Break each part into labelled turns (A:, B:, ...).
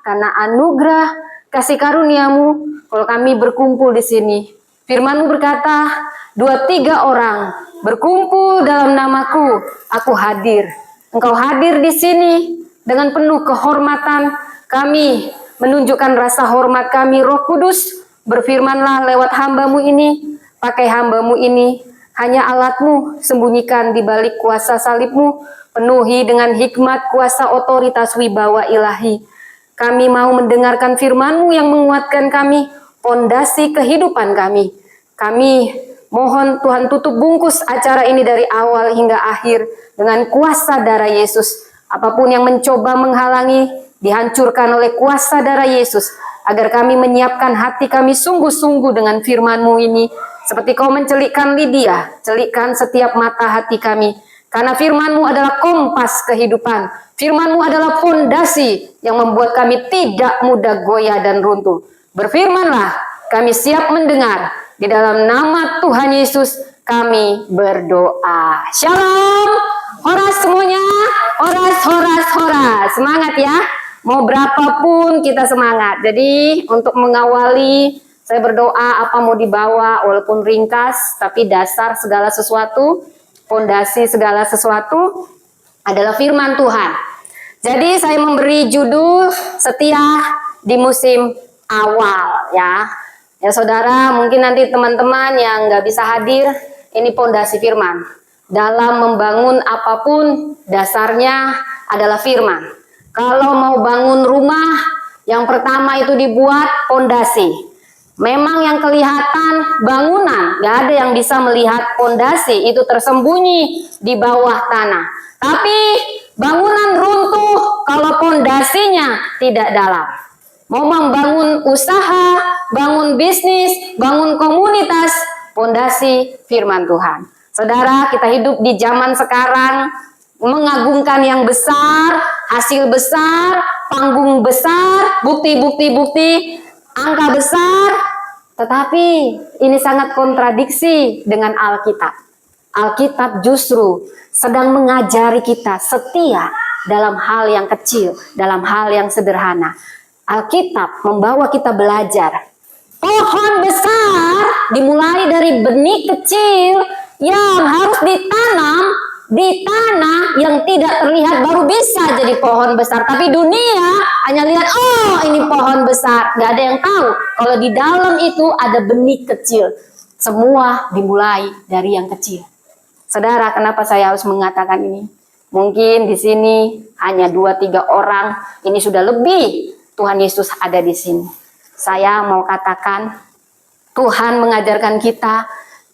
A: karena anugerah kasih karuniamu kalau kami berkumpul di sini. Firman-Mu berkata, 2-3 orang berkumpul dalam namaku, aku hadir. Engkau hadir di sini dengan penuh kehormatan. Kami menunjukkan rasa hormat kami. Roh Kudus, berfirmanlah lewat hamba-Mu ini. Pakai hamba-Mu ini, hanya alat-Mu, sembunyikan di balik kuasa salib-Mu. Penuhi dengan hikmat, kuasa, otoritas, wibawa ilahi. Kami mau mendengarkan firman-Mu yang menguatkan kami, pondasi kehidupan kami. Kami mohon Tuhan tutup bungkus acara ini dari awal hingga akhir dengan kuasa darah Yesus. Apapun yang mencoba menghalangi, dihancurkan oleh kuasa darah Yesus. Agar kami menyiapkan hati kami sungguh-sungguh dengan firman-Mu ini. Seperti Kau mencelikkan Lydia, celikkan setiap mata hati kami. Karena firman-Mu adalah kompas kehidupan. Firman-Mu adalah fondasi yang membuat kami tidak mudah goyah dan runtuh. Berfirmanlah, kami siap mendengar. Di dalam nama Tuhan Yesus kami berdoa. Shalom. Horas semuanya. Horas, horas, horas. Semangat ya. Mau berapapun kita semangat. Jadi untuk mengawali, saya berdoa apa mau dibawa walaupun ringkas, tapi dasar segala sesuatu, fondasi segala sesuatu adalah firman Tuhan. Jadi saya memberi judul setia di musim awal ya. Ya saudara, mungkin nanti teman-teman yang nggak bisa hadir, ini fondasi firman. Dalam membangun apapun dasarnya adalah firman. Kalau mau bangun rumah, yang pertama itu dibuat fondasi. Memang yang kelihatan bangunan, gak ada yang bisa melihat fondasi, itu tersembunyi di bawah tanah. Tapi bangunan runtuh kalau fondasinya tidak dalam. Mau membangun usaha, bangun bisnis, bangun komunitas, fondasi firman Tuhan. Saudara, kita hidup di zaman sekarang, mengagungkan yang besar, hasil besar, panggung besar, bukti, angka besar, tetapi ini sangat kontradiksi dengan Alkitab. Alkitab justru sedang mengajari kita setia dalam hal yang kecil, dalam hal yang sederhana. Alkitab membawa kita belajar. Pohon besar dimulai dari benih kecil yang harus ditanam di tanah yang tidak terlihat baru bisa jadi pohon besar. Tapi dunia hanya lihat, oh ini pohon besar. Gak ada yang tahu kalau di dalam itu ada benih kecil. Semua dimulai dari yang kecil. Saudara, kenapa saya harus mengatakan ini? Mungkin di sini hanya 2-3 orang, ini sudah lebih Tuhan Yesus ada di sini. Saya mau katakan, Tuhan mengajarkan kita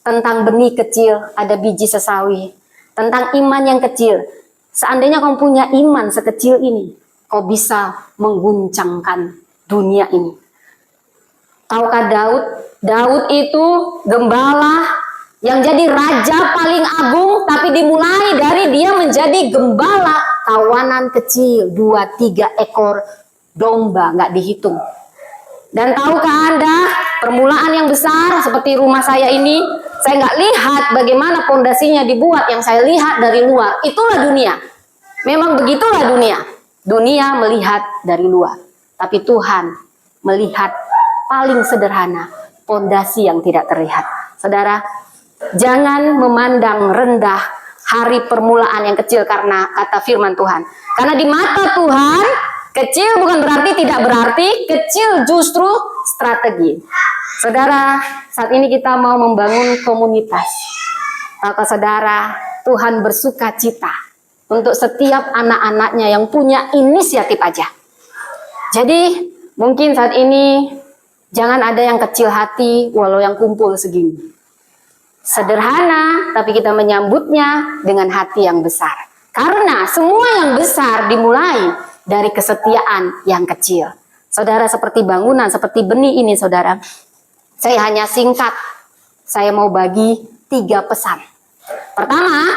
A: tentang benih kecil, ada biji sesawi. Tentang iman yang kecil. Seandainya kau punya iman sekecil ini, kau bisa mengguncangkan dunia ini. Tahukah Daud? Daud itu gembala yang jadi raja paling agung, tapi dimulai dari dia menjadi gembala kawanan kecil, 2-3 ekor domba, nggak dihitung. Dan tahukah Anda, permulaan yang besar seperti rumah saya ini, saya nggak lihat bagaimana fondasinya dibuat, yang saya lihat dari luar. Itulah dunia. Memang begitulah dunia. Dunia melihat dari luar. Tapi Tuhan melihat paling sederhana, fondasi yang tidak terlihat. Saudara, jangan memandang rendah hari permulaan yang kecil karena kata firman Tuhan. Karena di mata Tuhan, kecil bukan berarti tidak berarti, kecil justru strategi. Saudara, saat ini kita mau membangun komunitas. Maka saudara, Tuhan bersuka cita untuk setiap anak-anaknya yang punya inisiatif aja. Jadi, mungkin saat ini jangan ada yang kecil hati walau yang kumpul segini. Sederhana, tapi kita menyambutnya dengan hati yang besar. Karena semua yang besar dimulai dari kesetiaan yang kecil. Saudara, seperti bangunan, seperti benih ini saudara. Saya hanya singkat, saya mau bagi 3 pesan. Pertama,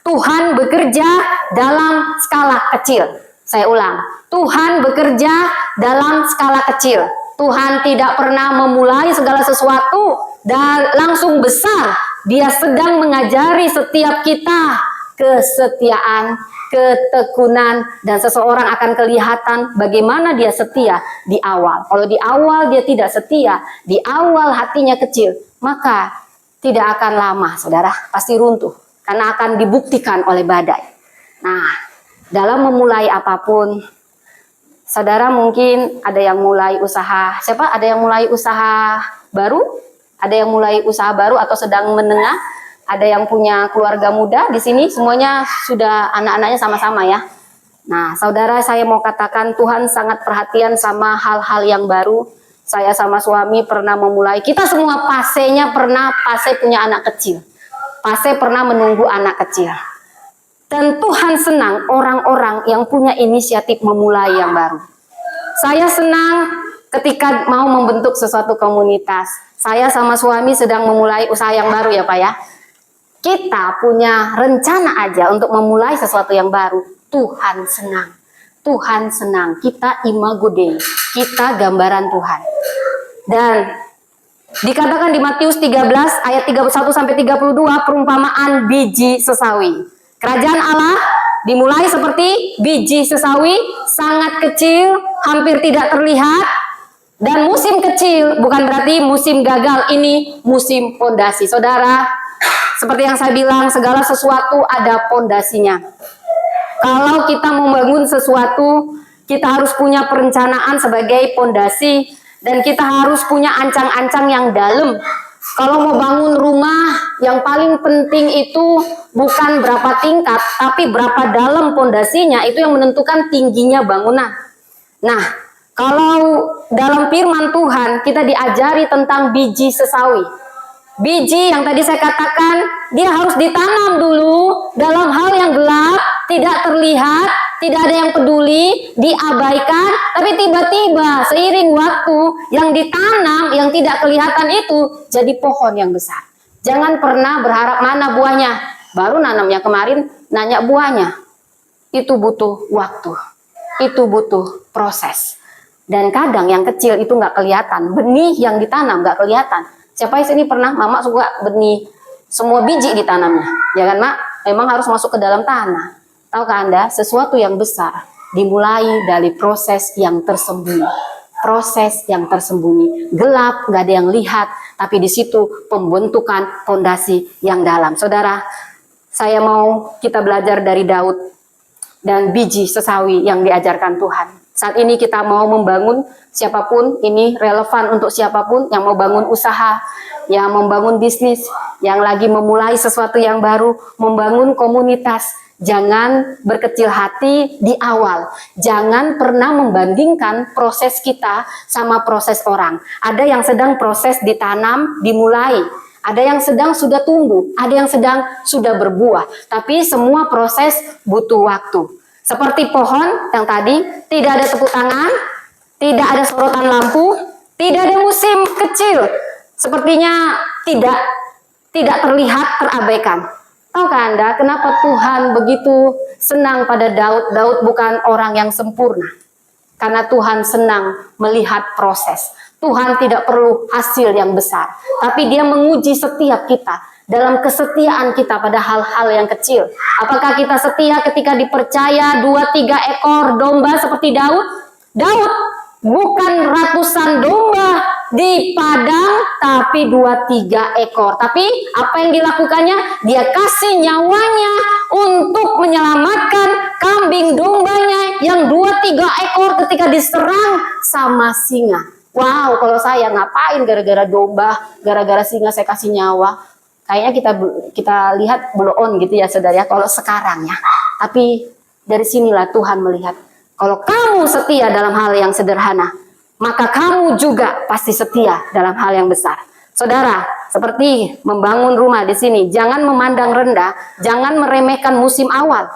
A: Tuhan bekerja dalam skala kecil. Saya ulang, Tuhan bekerja dalam skala kecil. Tuhan tidak pernah memulai segala sesuatu dan langsung besar. Dia sedang mengajari setiap kita kesetiaan, ketekunan, dan seseorang akan kelihatan bagaimana dia setia di awal. Kalau di awal dia tidak setia, di awal hatinya kecil, maka tidak akan lama, saudara, pasti runtuh karena akan dibuktikan oleh badai. Nah, dalam memulai apapun, saudara mungkin ada yang mulai usaha. Siapa? Ada yang mulai usaha baru? Ada yang mulai usaha baru atau sedang menengah? Ada yang punya keluarga muda di sini? Semuanya sudah anak-anaknya sama-sama ya. Nah, saudara, saya mau katakan Tuhan sangat perhatian sama hal-hal yang baru. Saya sama suami pernah memulai. Kita semua pasenya pernah punya anak kecil. Pase pernah menunggu anak kecil. Dan Tuhan senang orang-orang yang punya inisiatif memulai yang baru. Saya senang ketika mau membentuk sesuatu komunitas. Saya sama suami sedang memulai usaha yang baru ya Pak ya. Kita punya rencana aja untuk memulai sesuatu yang baru. Tuhan senang. Tuhan senang. Kita imago Dei. Kita gambaran Tuhan. Dan dikatakan di Matius 13 ayat 31 sampai 32 perumpamaan biji sesawi. Kerajaan Allah dimulai seperti biji sesawi, sangat kecil, hampir tidak terlihat. Dan musim kecil bukan berarti musim gagal, ini musim pondasi. Saudara, seperti yang saya bilang, segala sesuatu ada pondasinya. Kalau kita membangun sesuatu, kita harus punya perencanaan sebagai pondasi. Dan kita harus punya ancang-ancang yang dalam. Kalau mau bangun rumah, yang paling penting itu bukan berapa tingkat, tapi berapa dalam pondasinya, itu yang menentukan tingginya bangunan. Nah, kalau dalam firman Tuhan, kita diajari tentang biji sesawi. Biji yang tadi saya katakan, dia harus ditanam dulu dalam hal yang gelap, tidak terlihat, tidak ada yang peduli, diabaikan, tapi tiba-tiba seiring waktu yang ditanam, yang tidak kelihatan itu jadi pohon yang besar. Jangan pernah berharap mana buahnya. Baru nanamnya kemarin, nanya buahnya. Itu butuh waktu. Itu butuh proses. Dan kadang yang kecil itu nggak kelihatan. Benih yang ditanam nggak kelihatan. Siapa di sini pernah, Mama suka benih, semua biji ditanamnya. Ya kan, Mak? Memang harus masuk ke dalam tanah. Tahukah Anda, sesuatu yang besar dimulai dari proses yang tersembunyi. Proses yang tersembunyi. Gelap, nggak ada yang lihat, tapi di situ pembentukan fondasi yang dalam. Saudara, saya mau kita belajar dari Daud dan biji sesawi yang diajarkan Tuhan. Saat ini kita mau membangun, siapapun, ini relevan untuk siapapun yang mau bangun usaha, yang membangun bisnis, yang lagi memulai sesuatu yang baru, membangun komunitas. Jangan berkecil hati di awal. Jangan pernah membandingkan proses kita sama proses orang. Ada yang sedang proses ditanam, dimulai. Ada yang sedang sudah tumbuh, ada yang sedang sudah berbuah. Tapi semua proses butuh waktu. Seperti pohon yang tadi, tidak ada tepuk tangan, tidak ada sorotan lampu, tidak ada musim kecil. Sepertinya tidak terlihat, terabaikan. Tahukah Anda kenapa Tuhan begitu senang pada Daud? Daud bukan orang yang sempurna. Karena Tuhan senang melihat proses. Tuhan tidak perlu hasil yang besar. Tapi dia menguji setiap kita. Dalam kesetiaan kita pada hal-hal yang kecil. Apakah kita setia ketika dipercaya 2-3 ekor domba seperti Daud? Daud bukan ratusan domba di padang, tapi 2-3 ekor. Tapi apa yang dilakukannya? Dia kasih nyawanya untuk menyelamatkan kambing dombanya yang 2-3 ekor ketika diserang sama singa. Wow, kalau saya ngapain gara-gara domba, gara-gara singa saya kasih nyawa? Kayaknya kita lihat blow on gitu ya saudara ya, kalau sekarang ya. Tapi dari sinilah Tuhan melihat, kalau kamu setia dalam hal yang sederhana, maka kamu juga pasti setia dalam hal yang besar. Saudara, seperti membangun rumah di sini, jangan memandang rendah, jangan meremehkan musim awal.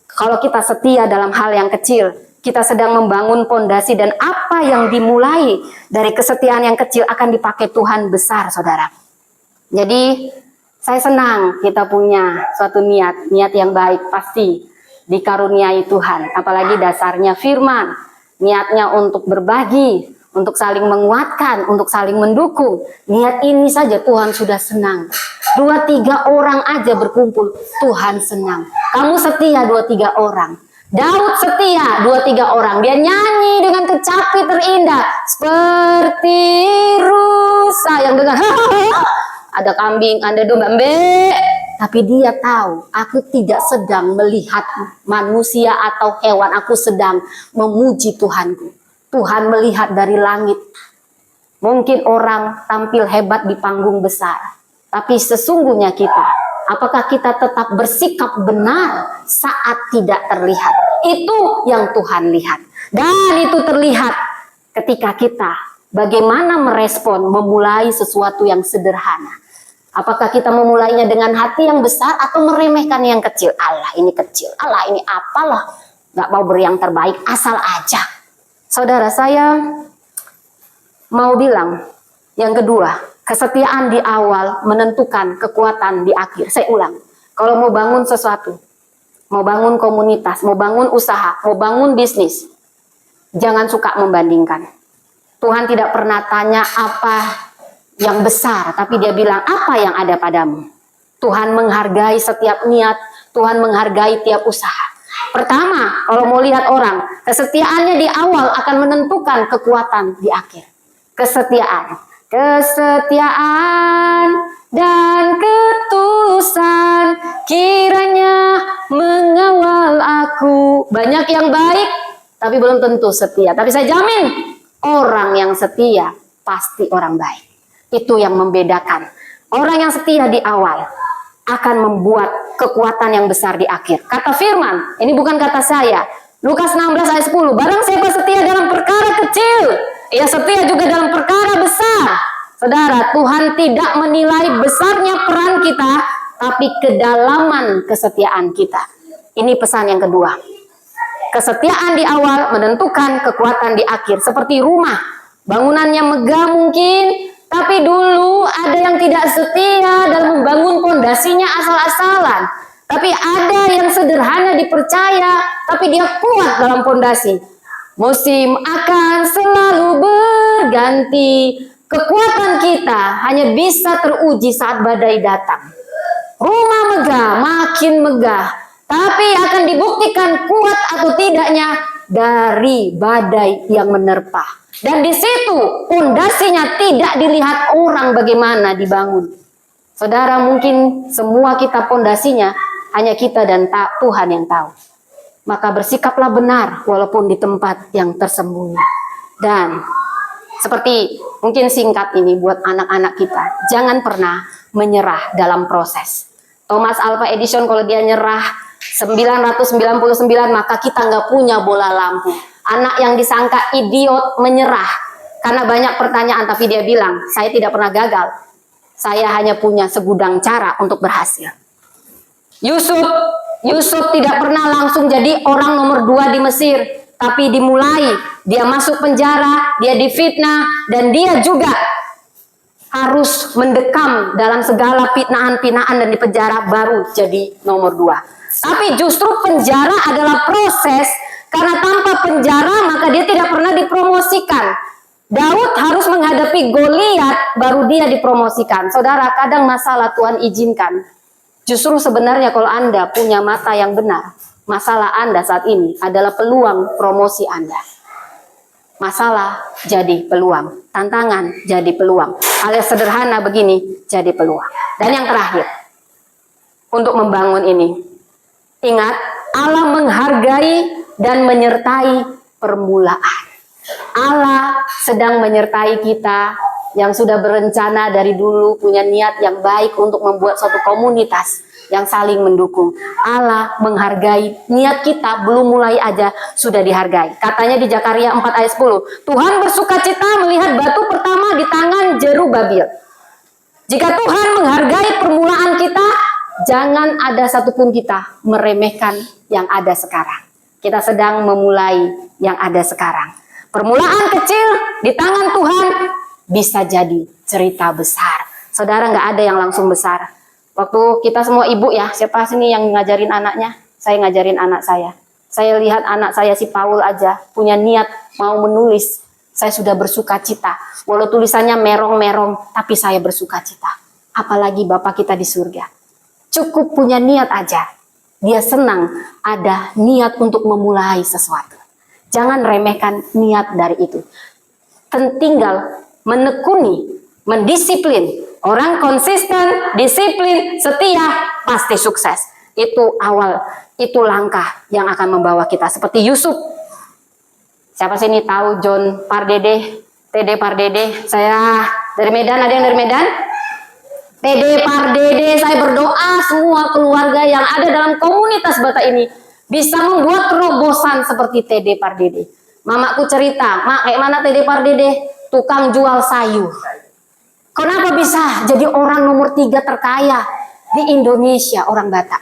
A: Kalau kita setia dalam hal yang kecil, kita sedang membangun pondasi, dan apa yang dimulai dari kesetiaan yang kecil akan dipakai Tuhan besar, saudara. Jadi saya senang kita punya suatu niat yang baik, pasti dikaruniai Tuhan. Apalagi dasarnya firman, niatnya untuk berbagi, untuk saling menguatkan, untuk saling mendukung. Niat ini saja Tuhan sudah senang. 2-3 orang aja berkumpul, Tuhan senang. Kamu setia 2-3 orang. Daud setia 2-3 orang. Dia nyanyi dengan kecapi terindah. Seperti rusa yang dengan ada kambing, ada domba, tapi dia tahu, aku tidak sedang melihat manusia atau hewan, aku sedang memuji Tuhanku. Tuhan melihat dari langit. Mungkin orang tampil hebat di panggung besar, tapi sesungguhnya kita, apakah kita tetap bersikap benar saat tidak terlihat? Itu yang Tuhan lihat. Dan itu terlihat ketika kita bagaimana merespon memulai sesuatu yang sederhana. Apakah kita memulainya dengan hati yang besar atau meremehkan yang kecil? Allah ini kecil, Allah ini apalah, gak mau beri yang terbaik, asal aja. Saudara, saya mau bilang yang kedua, kesetiaan di awal menentukan kekuatan di akhir. Saya ulang, kalau mau bangun sesuatu, mau bangun komunitas, mau bangun usaha, mau bangun bisnis, jangan suka membandingkan. Tuhan tidak pernah tanya apa yang besar, tapi dia bilang apa yang ada padamu. Tuhan menghargai setiap niat, Tuhan menghargai tiap usaha. Pertama, kalau mau lihat orang, kesetiaannya di awal akan menentukan kekuatan di akhir. Kesetiaan dan ketulusan kiranya mengawal aku. Banyak yang baik, tapi belum tentu setia. Tapi saya jamin, orang yang setia pasti orang baik. Itu yang membedakan. Orang yang setia di awal akan membuat kekuatan yang besar di akhir. Kata firman, ini bukan kata saya. Lukas 16 ayat 10. Barang siapa setia dalam perkara kecil, ia setia juga dalam perkara besar. Saudara, Tuhan tidak menilai besarnya peran kita, tapi kedalaman kesetiaan kita. Ini pesan yang kedua. Kesetiaan di awal menentukan kekuatan di akhir. Seperti rumah, bangunannya megah mungkin, tapi dulu ada yang tidak setia dalam membangun pondasinya asal-asalan. Tapi ada yang sederhana dipercaya, tapi dia kuat dalam pondasi. Musim akan selalu berganti. Kekuatan kita hanya bisa teruji saat badai datang. Rumah megah, makin megah, tapi akan dibuktikan kuat atau tidaknya dari badai yang menerpa. Dan di situ pondasinya tidak dilihat orang bagaimana dibangun. Saudara, mungkin semua kita pondasinya hanya kita dan Tuhan yang tahu. Maka bersikaplah benar walaupun di tempat yang tersembunyi. Dan seperti mungkin singkat ini buat anak-anak kita, jangan pernah menyerah dalam proses. Thomas Alva Edison kalau dia nyerah 999 maka kita nggak punya bola lampu. Anak yang disangka idiot menyerah karena banyak pertanyaan, tapi dia bilang, saya tidak pernah gagal. Saya hanya punya segudang cara untuk berhasil. Yusuf tidak pernah langsung jadi orang nomor 2 di Mesir, tapi dimulai, dia masuk penjara, dia difitnah, dan dia juga harus mendekam dalam segala fitnahan-fitnahan dan di penjara baru jadi nomor 2. Tapi justru penjara adalah proses. Karena tanpa penjara maka dia tidak pernah dipromosikan. Daud harus menghadapi Goliat baru dia dipromosikan. Saudara, kadang masalah Tuhan izinkan. Justru sebenarnya kalau Anda punya mata yang benar, masalah Anda saat ini adalah peluang promosi Anda. Masalah jadi peluang, tantangan jadi peluang. Hal yang sederhana begini jadi peluang. Dan yang terakhir, untuk membangun ini, ingat Allah menghargai dan menyertai permulaan. Allah sedang menyertai kita yang sudah berencana dari dulu, punya niat yang baik untuk membuat suatu komunitas yang saling mendukung. Allah menghargai niat kita, belum mulai aja sudah dihargai. Katanya di Zakaria 4 ayat 10, Tuhan bersukacita melihat batu pertama di tangan Zerubabil. Jika Tuhan menghargai permulaan kita, jangan ada satupun kita meremehkan yang ada sekarang. Kita sedang memulai yang ada sekarang. Permulaan kecil di tangan Tuhan bisa jadi cerita besar. Saudara, nggak ada yang langsung besar. Waktu kita semua ibu ya, siapa sini yang ngajarin anaknya? Saya ngajarin anak saya. Saya lihat anak saya si Paul aja punya niat mau menulis saya sudah bersuka cita. Walau tulisannya merong-merong, tapi saya bersuka cita. Apalagi Bapa kita di surga. Cukup punya niat aja. Dia senang ada niat untuk memulai sesuatu. Jangan remehkan niat dari itu. Tinggal menekuni, mendisiplin. Orang konsisten, disiplin, setia, pasti sukses. Itu awal, itu langkah yang akan membawa kita. Seperti Yusuf. Siapa sih ini tahu John Pardede, TD Pardede? Saya dari Medan, ada yang dari Medan? TD Pardede, saya berdoa semua keluarga yang ada dalam komunitas Bata ini bisa membuat terobosan seperti TD Pardede. Mamaku cerita, Mak, kayak mana TD Pardede? Tukang jual sayur. Kenapa bisa jadi orang nomor 3 terkaya di Indonesia, orang Batak?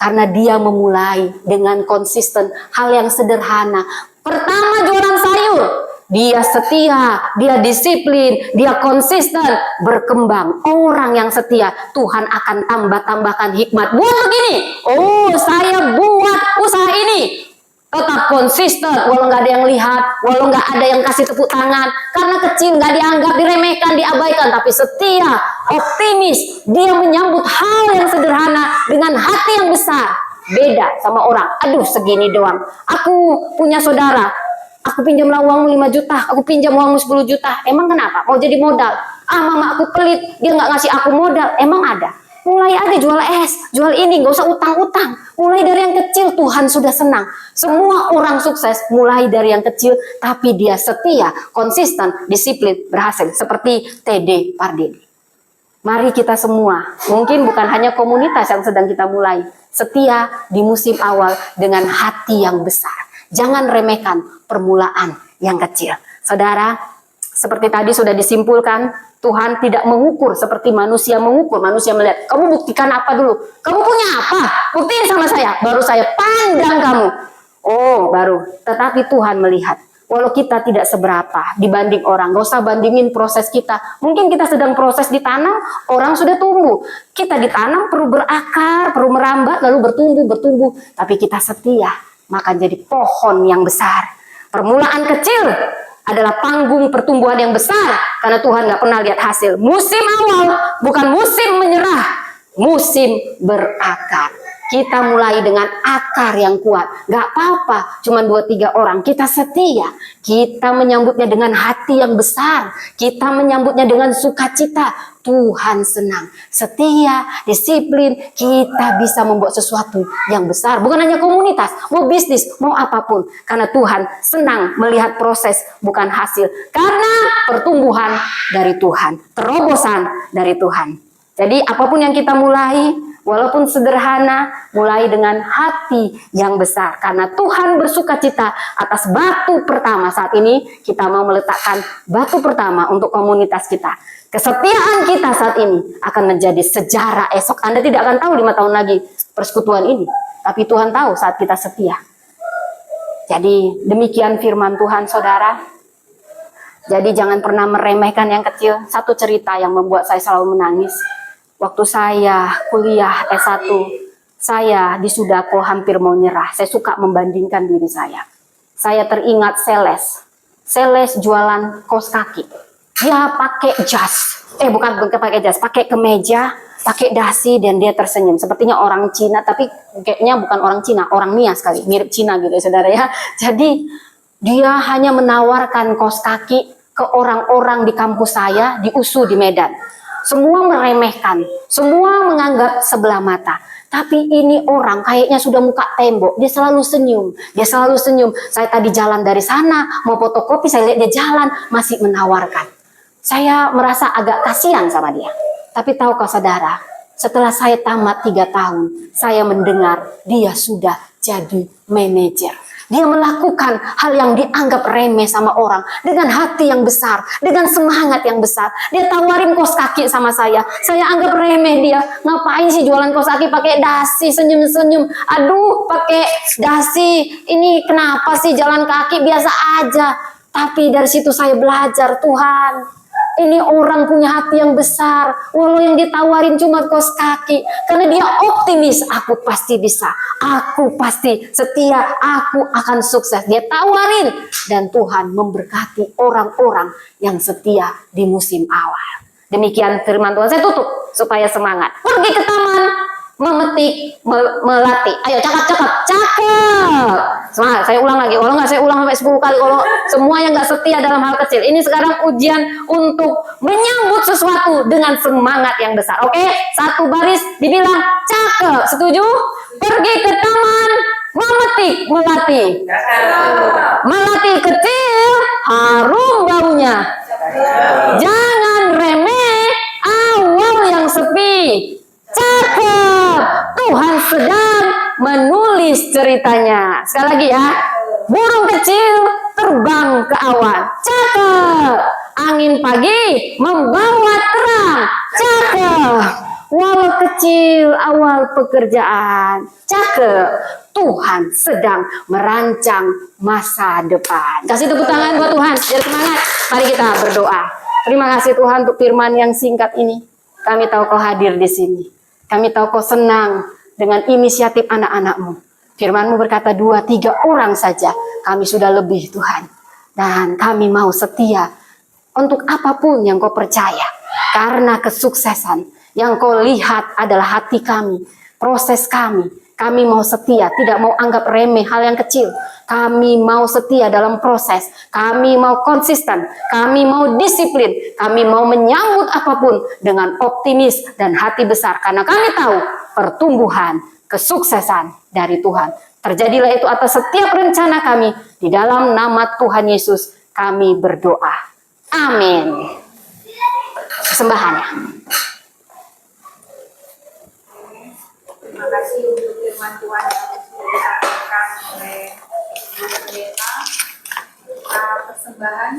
A: Karena dia memulai dengan konsisten hal yang sederhana. Pertama jualan sayur, dia setia, dia disiplin, dia konsisten, berkembang. Orang yang setia, Tuhan akan tambahkan hikmat. Buat begini, oh saya buat usaha ini. Tetap konsisten, walau nggak ada yang lihat, walau nggak ada yang kasih tepuk tangan. Karena kecil, nggak dianggap, diremehkan, diabaikan. Tapi setia, optimis, dia menyambut hal yang sederhana dengan hati yang besar. Beda sama orang, aduh segini doang. Aku punya saudara, aku pinjamlah uangmu 5 juta, aku pinjam uangmu 10 juta. Emang kenapa? Mau jadi modal? Ah mama aku pelit, dia nggak ngasih aku modal. Emang ada? Mulai aja jual es, jual ini, nggak usah utang-utang. Mulai dari yang kecil, Tuhan sudah senang. Semua orang sukses mulai dari yang kecil, tapi dia setia, konsisten, disiplin, berhasil. Seperti TD Pardede. Mari kita semua, mungkin bukan hanya komunitas yang sedang kita mulai, setia di musim awal dengan hati yang besar. Jangan remehkan permulaan yang kecil. Saudara, seperti tadi sudah disimpulkan, Tuhan tidak mengukur seperti manusia mengukur. Manusia melihat, kamu buktikan apa dulu? Kamu punya apa? Buktiin sama saya, baru saya pandang kamu. Oh, baru. Tetapi Tuhan melihat, walau kita tidak seberapa dibanding orang, gak usah bandingin proses kita. Mungkin kita sedang proses ditanam, orang sudah tumbuh. Kita ditanam perlu berakar, perlu merambat, lalu bertumbuh. Tapi kita setia, maka jadi pohon yang besar. Permulaan kecil adalah panggung pertumbuhan yang besar, karena Tuhan gak pernah lihat hasil. Musim awal bukan musim menyerah, musim berakar. Kita mulai dengan akar yang kuat. Gak apa-apa, cuma 2-3 orang. Kita setia. Kita menyambutnya dengan hati yang besar. Kita menyambutnya dengan sukacita. Tuhan senang. Setia, disiplin. Kita bisa membuat sesuatu yang besar. Bukan hanya komunitas, mau bisnis, mau apapun. Karena Tuhan senang melihat proses, bukan hasil. Karena pertumbuhan dari Tuhan. Terobosan dari Tuhan. Jadi apapun yang kita mulai, walaupun sederhana, mulai dengan hati yang besar. Karena Tuhan bersuka cita atas batu pertama. Saat ini kita mau meletakkan batu pertama untuk komunitas kita. Kesetiaan kita saat ini akan menjadi sejarah esok. Anda tidak akan tahu 5 tahun lagi persekutuan ini. Tapi Tuhan tahu saat kita setia. Jadi demikian firman Tuhan, saudara. Jadi jangan pernah meremehkan yang kecil. Satu cerita yang membuat saya selalu menangis. Waktu saya kuliah S1, saya di Sudako hampir mau nyerah. Saya suka membandingkan diri saya. Saya teringat Seles jualan kaos kaki. Dia pakai jas. Bukan pakai jas, pakai kemeja, pakai dasi, dan dia tersenyum. Sepertinya orang Cina, tapi kayaknya bukan orang Cina, orang Nia sekali. Mirip Cina gitu ya, saudara ya. Jadi dia hanya menawarkan kaos kaki ke orang-orang di kampus saya, di USU di Medan. Semua meremehkan, semua menganggap sebelah mata. Tapi ini orang kayaknya sudah muka tembok, dia selalu senyum. Saya tadi jalan dari sana, mau fotokopi, saya lihat dia jalan, masih menawarkan. Saya merasa agak kasihan sama dia. Tapi tahukah saudara, setelah saya tamat 3 tahun, saya mendengar dia sudah jadi manajer. Dia melakukan hal yang dianggap remeh sama orang dengan hati yang besar, dengan semangat yang besar. Dia tawarin kaos kaki sama saya anggap remeh dia. Ngapain sih jualan kaos kaki pakai dasi, senyum-senyum. Aduh, pakai dasi. Ini kenapa sih jalan kaki biasa aja. Tapi dari situ saya belajar, Tuhan, ini orang punya hati yang besar. Walau yang ditawarin cuma kaos kaki. Karena dia optimis, aku pasti bisa. Aku pasti setia, aku akan sukses. Dia tawarin. Dan Tuhan memberkati orang-orang yang setia di musim awal. Demikian firman Tuhan. Saya tutup supaya semangat. Pergi ke taman. Memetik, melatih. Ayo cakap. Semangat, saya ulang lagi. Kalau nggak saya ulang sampai 10 kali. Kalau semua yang nggak setia dalam hal kecil. Ini sekarang ujian untuk menyambut sesuatu dengan semangat yang besar. Oke, satu baris dibilang cakep. Setuju? Pergi ke taman, memetik, melatih. Melatih kecil, harum baunya. Jangan remeh awal yang sepi. Cakep, Tuhan sedang menulis ceritanya. Sekali lagi ya, burung kecil terbang ke awan. Cakep, angin pagi membawa terang. Cakep, walau kecil awal pekerjaan. Cakep, Tuhan sedang merancang masa depan. Kasih tepuk tangan buat Tuhan, biar semangat. Mari kita berdoa. Terima kasih Tuhan untuk firman yang singkat ini. Kami tahu Kau hadir di sini. Kami tahu Kau senang dengan inisiatif anak-anak-Mu. Firman-Mu berkata 2-3 orang saja. Kami sudah lebih Tuhan. Dan kami mau setia untuk apapun yang Kau percaya. Karena kesuksesan yang Kau lihat adalah hati kami. Proses kami. Kami mau setia. Tidak mau anggap remeh hal yang kecil. Kami mau setia dalam proses. Kami mau konsisten. Kami mau disiplin. Kami mau menyambut apapun dengan optimis dan hati besar. Karena kami tahu pertumbuhan, kesuksesan dari Tuhan. Terjadilah itu atas setiap rencana kami. Di dalam nama Tuhan Yesus kami berdoa. Amin. Sembahannya.
B: Terima kasih untuk firman Tuhan yang sudah disampaikan oleh Ibu Pendeta. Persembahan